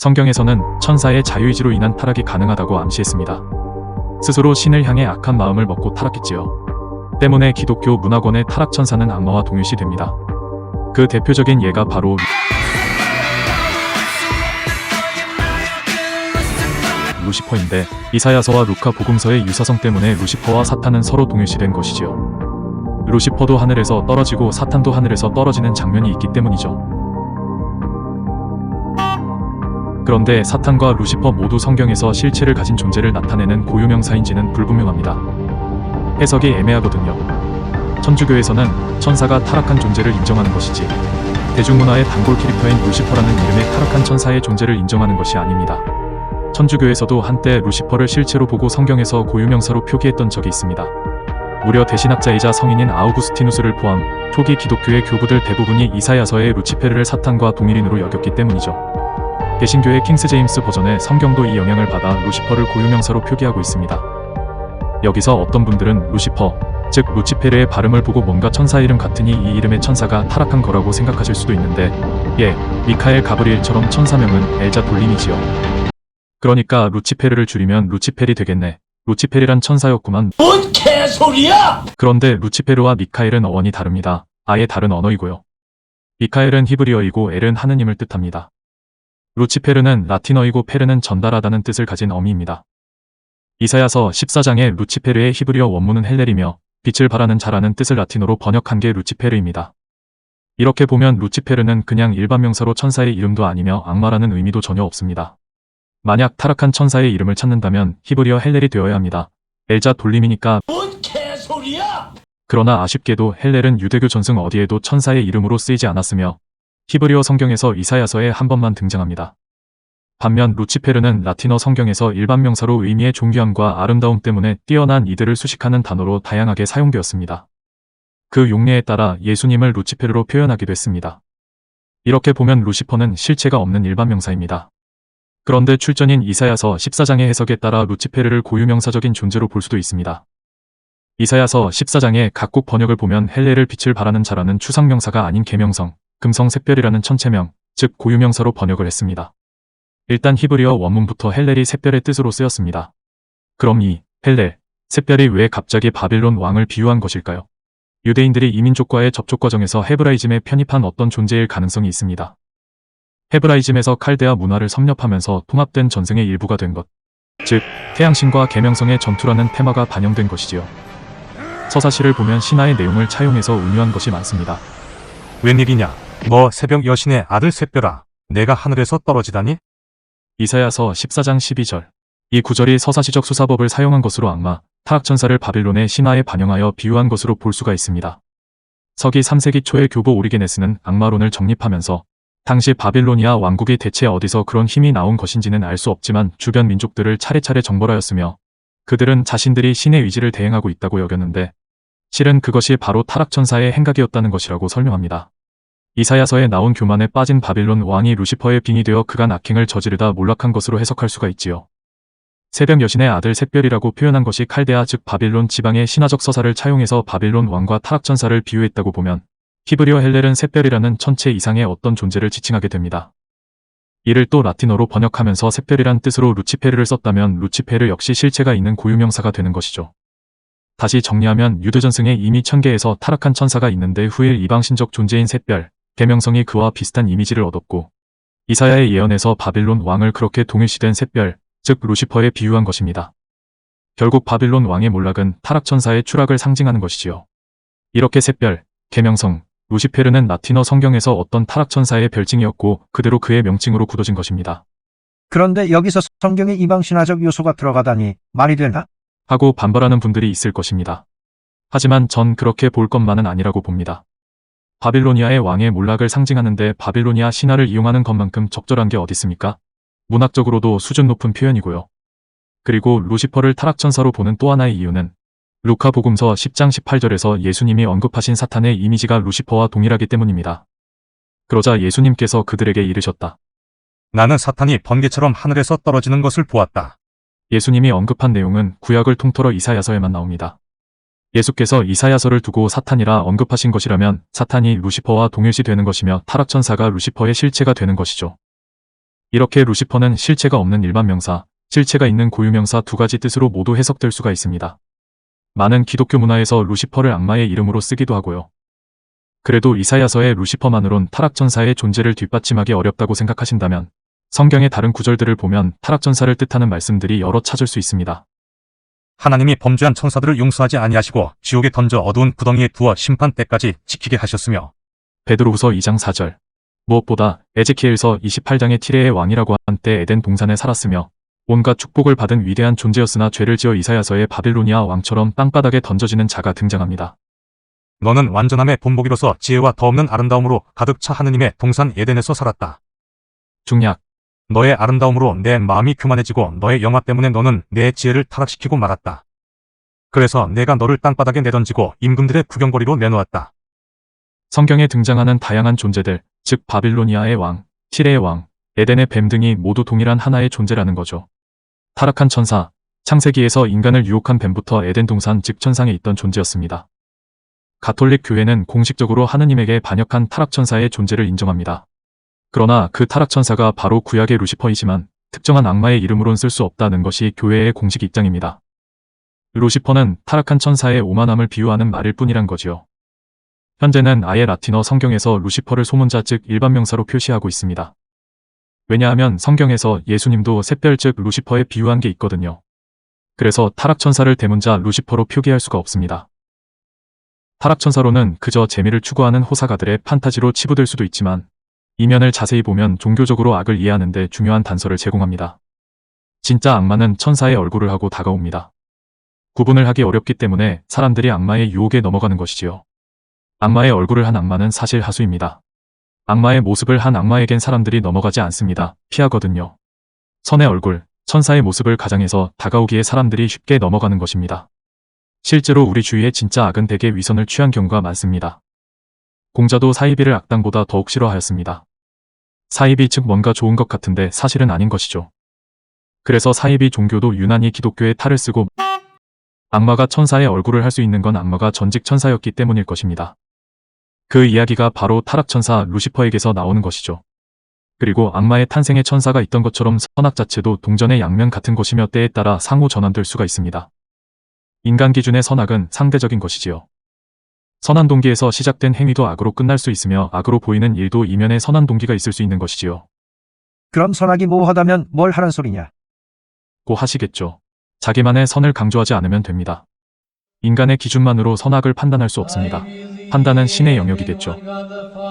성경에서는 천사의 자유의지로 인한 타락이 가능하다고 암시했습니다. 스스로 신을 향해 악한 마음을 먹고 타락했지요. 때문에 기독교 문화권의 타락천사는 악마와 동일시됩니다. 그 대표적인 예가 바로 루시퍼인데, 이사야서와 루카 복음서의 유사성 때문에 루시퍼와 사탄은 서로 동일시된 것이지요. 루시퍼도 하늘에서 떨어지고 사탄도 하늘에서 떨어지는 장면이 있기 때문이죠. 그런데 사탄과 루시퍼 모두 성경에서 실체를 가진 존재를 나타내는 고유명사인지는 불분명합니다. 해석이 애매하거든요. 천주교에서는 천사가 타락한 존재를 인정하는 것이지, 대중문화의 단골 캐릭터인 루시퍼라는 이름의 타락한 천사의 존재를 인정하는 것이 아닙니다. 천주교에서도 한때 루시퍼를 실체로 보고 성경에서 고유명사로 표기했던 적이 있습니다. 무려 대신학자이자 성인인 아우구스티누스를 포함 초기 기독교의 교부들 대부분이 이사야서의 루치페르를 사탄과 동일인으로 여겼기 때문이죠. 개신교의 킹스 제임스 버전의 성경도 이 영향을 받아 루시퍼를 고유명사로 표기하고 있습니다. 여기서 어떤 분들은 루시퍼, 즉 루치페르의 발음을 보고 뭔가 천사 이름 같으니 이 이름의 천사가 타락한 거라고 생각하실 수도 있는데, 미카엘 가브리엘처럼 천사명은 엘자 돌림이지요. 그러니까 루치페르를 줄이면 루치펠이 되겠네. 루치펠이란 천사였구만. 뭔 개소리야! 그런데 루치페르와 미카엘은 어원이 다릅니다. 아예 다른 언어이고요. 미카엘은 히브리어이고 엘은 하느님을 뜻합니다. 루치페르는 라틴어이고 페르는 전달하다는 뜻을 가진 어미입니다. 이사야서 14장의 루치페르의 히브리어 원문은 헬렐이며 빛을 발하는 자라는 뜻을 라틴어로 번역한 게 루치페르입니다. 이렇게 보면 루치페르는 그냥 일반 명사로 천사의 이름도 아니며 악마라는 의미도 전혀 없습니다. 만약 타락한 천사의 이름을 찾는다면 히브리어 헬렐이 되어야 합니다. 엘자 돌림이니까. 뭔 개소리야! 그러나 아쉽게도 헬렐은 유대교 전승 어디에도 천사의 이름으로 쓰이지 않았으며 히브리어 성경에서 이사야서에 한 번만 등장합니다. 반면 루치페르는 라틴어 성경에서 일반 명사로 의미의 존귀함과 아름다움 때문에 뛰어난 이들을 수식하는 단어로 다양하게 사용되었습니다. 그 용례에 따라 예수님을 루치페르로 표현하기도 했습니다. 이렇게 보면 루시퍼는 실체가 없는 일반 명사입니다. 그런데 출전인 이사야서 14장의 해석에 따라 루치페르를 고유명사적인 존재로 볼 수도 있습니다. 이사야서 14장의 각국 번역을 보면 헬렐을 빛을 발하는 자라는 추상명사가 아닌 계명성, 금성샛별이라는 천체명, 즉 고유명사로 번역을 했습니다. 일단 히브리어 원문부터 헬렐이 샛별의 뜻으로 쓰였습니다. 그럼 이 헬렐, 샛별이 왜 갑자기 바빌론 왕을 비유한 것일까요? 유대인들이 이민족과의 접촉 과정에서 헤브라이즘에 편입한 어떤 존재일 가능성이 있습니다. 헤브라이즘에서 칼데아 문화를 섭렵하면서 통합된 전승의 일부가 된 것, 즉 태양신과 계명성의 전투라는 테마가 반영된 것이지요. 서사시를 보면 신화의 내용을 차용해서 운유한 것이 많습니다. 웬일이냐? 뭐 새벽 여신의 아들 샛별아, 내가 하늘에서 떨어지다니? 이사야서 14장 12절. 이 구절이 서사시적 수사법을 사용한 것으로 악마, 타락천사를 바빌론의 신화에 반영하여 비유한 것으로 볼 수가 있습니다. 서기 3세기 초의 교보 오리게네스는 악마론을 정립하면서 당시 바빌로니아 왕국이 대체 어디서 그런 힘이 나온 것인지는 알 수 없지만 주변 민족들을 차례차례 정벌하였으며 그들은 자신들이 신의 의지를 대행하고 있다고 여겼는데 실은 그것이 바로 타락천사의 행각이었다는 것이라고 설명합니다. 이사야서에 나온 교만에 빠진 바빌론 왕이 루시퍼의 빙이 되어 그간 악행을 저지르다 몰락한 것으로 해석할 수가 있지요. 새벽 여신의 아들 샛별이라고 표현한 것이 칼데아 즉 바빌론 지방의 신화적 서사를 차용해서 바빌론 왕과 타락천사를 비유했다고 보면 히브리어 헬렐은 샛별이라는 천체 이상의 어떤 존재를 지칭하게 됩니다. 이를 또 라틴어로 번역하면서 샛별이란 뜻으로 루치페르를 썼다면 루치페르 역시 실체가 있는 고유명사가 되는 것이죠. 다시 정리하면 유대전승에 이미 천계에서 타락한 천사가 있는데 후일 이방신적 존재인 샛별, 계명성이 그와 비슷한 이미지를 얻었고 이사야의 예언에서 바빌론 왕을 그렇게 동일시된 샛별, 즉 루시퍼에 비유한 것입니다. 결국 바빌론 왕의 몰락은 타락천사의 추락을 상징하는 것이지요. 이렇게 샛별, 계명성, 루시페르는 라틴어 성경에서 어떤 타락천사의 별칭이었고 그대로 그의 명칭으로 굳어진 것입니다. 그런데 여기서 성경에 이방신화적 요소가 들어가다니 말이 되나? 하고 반발하는 분들이 있을 것입니다. 하지만 전 그렇게 볼 것만은 아니라고 봅니다. 바빌로니아의 왕의 몰락을 상징하는데 바빌로니아 신화를 이용하는 것만큼 적절한 게 어디 있습니까? 문학적으로도 수준 높은 표현이고요. 그리고 루시퍼를 타락천사로 보는 또 하나의 이유는 루카 복음서 10장 18절에서 예수님이 언급하신 사탄의 이미지가 루시퍼와 동일하기 때문입니다. 그러자 예수님께서 그들에게 이르셨다. 나는 사탄이 번개처럼 하늘에서 떨어지는 것을 보았다. 예수님이 언급한 내용은 구약을 통틀어 이사야서에만 나옵니다. 예수께서 이사야서를 두고 사탄이라 언급하신 것이라면 사탄이 루시퍼와 동일시 되는 것이며 타락천사가 루시퍼의 실체가 되는 것이죠. 이렇게 루시퍼는 실체가 없는 일반 명사, 실체가 있는 고유명사 두 가지 뜻으로 모두 해석될 수가 있습니다. 많은 기독교 문화에서 루시퍼를 악마의 이름으로 쓰기도 하고요. 그래도 이사야서의 루시퍼만으론 타락천사의 존재를 뒷받침하기 어렵다고 생각하신다면 성경의 다른 구절들을 보면 타락천사를 뜻하는 말씀들이 여러 찾을 수 있습니다. 하나님이 범죄한 천사들을 용서하지 아니하시고 지옥에 던져 어두운 구덩이에 두어 심판 때까지 지키게 하셨으며 베드로후서 2장 4절. 무엇보다 에제키엘서 28장의 티레의 왕이라고 한때 에덴 동산에 살았으며 온갖 축복을 받은 위대한 존재였으나 죄를 지어 이사야서의 바빌로니아 왕처럼 땅바닥에 던져지는 자가 등장합니다. 너는 완전함의 본보기로서 지혜와 더없는 아름다움으로 가득 차 하느님의 동산 에덴에서 살았다. 중약. 너의 아름다움으로 내 마음이 교만해지고 너의 영화 때문에 너는 내 지혜를 타락시키고 말았다. 그래서 내가 너를 땅바닥에 내던지고 임금들의 구경거리로 내놓았다. 성경에 등장하는 다양한 존재들, 즉 바빌로니아의 왕, 티레의 왕, 에덴의 뱀 등이 모두 동일한 하나의 존재라는 거죠. 타락한 천사, 창세기에서 인간을 유혹한 뱀부터 에덴 동산 즉 천상에 있던 존재였습니다. 가톨릭 교회는 공식적으로 하느님에게 반역한 타락천사의 존재를 인정합니다. 그러나 그 타락천사가 바로 구약의 루시퍼이지만 특정한 악마의 이름으론 쓸 수 없다는 것이 교회의 공식 입장입니다. 루시퍼는 타락한 천사의 오만함을 비유하는 말일 뿐이란 거지요. 현재는 아예 라틴어 성경에서 루시퍼를 소문자 즉 일반 명사로 표시하고 있습니다. 왜냐하면 성경에서 예수님도 샛별 즉 루시퍼에 비유한 게 있거든요. 그래서 타락천사를 대문자 루시퍼로 표기할 수가 없습니다. 타락천사로는 그저 재미를 추구하는 호사가들의 판타지로 치부될 수도 있지만 이면을 자세히 보면 종교적으로 악을 이해하는 데 중요한 단서를 제공합니다. 진짜 악마는 천사의 얼굴을 하고 다가옵니다. 구분을 하기 어렵기 때문에 사람들이 악마의 유혹에 넘어가는 것이지요. 악마의 얼굴을 한 악마는 사실 하수입니다. 악마의 모습을 한 악마에겐 사람들이 넘어가지 않습니다. 피하거든요. 선의 얼굴, 천사의 모습을 가장해서 다가오기에 사람들이 쉽게 넘어가는 것입니다. 실제로 우리 주위에 진짜 악은 대개 위선을 취한 경우가 많습니다. 공자도 사이비를 악당보다 더욱 싫어하였습니다. 사이비 즉 뭔가 좋은 것 같은데 사실은 아닌 것이죠. 그래서 사이비 종교도 유난히 기독교의 탈을 쓰고 악마가 천사의 얼굴을 할 수 있는 건 악마가 전직 천사였기 때문일 것입니다. 그 이야기가 바로 타락천사 루시퍼에게서 나오는 것이죠. 그리고 악마의 탄생에 천사가 있던 것처럼 선악 자체도 동전의 양면 같은 것이며 때에 따라 상호 전환될 수가 있습니다. 인간 기준의 선악은 상대적인 것이지요. 선한 동기에서 시작된 행위도 악으로 끝날 수 있으며 악으로 보이는 일도 이면에 선한 동기가 있을 수 있는 것이지요. 그럼 선악이 모호하다면 뭘 하란 소리냐? 고 하시겠죠. 자기만의 선을 강조하지 않으면 됩니다. 인간의 기준만으로 선악을 판단할 수 없습니다. 판단은 신의 영역이겠죠.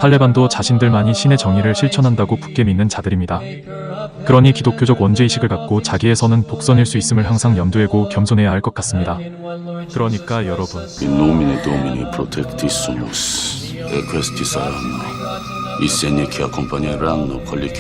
탈레반도 자신들만이 신의 정의를 실천한다고 굳게 믿는 자들입니다. 그러니 기독교적 원죄의식을 갖고 자기의 선은 독선일 수 있음을 항상 염두에고 겸손해야 할 것 같습니다. 그러니까 여러분, In nomine Domini protectissumus, et questi saranno i segni che accompagneranno quelli che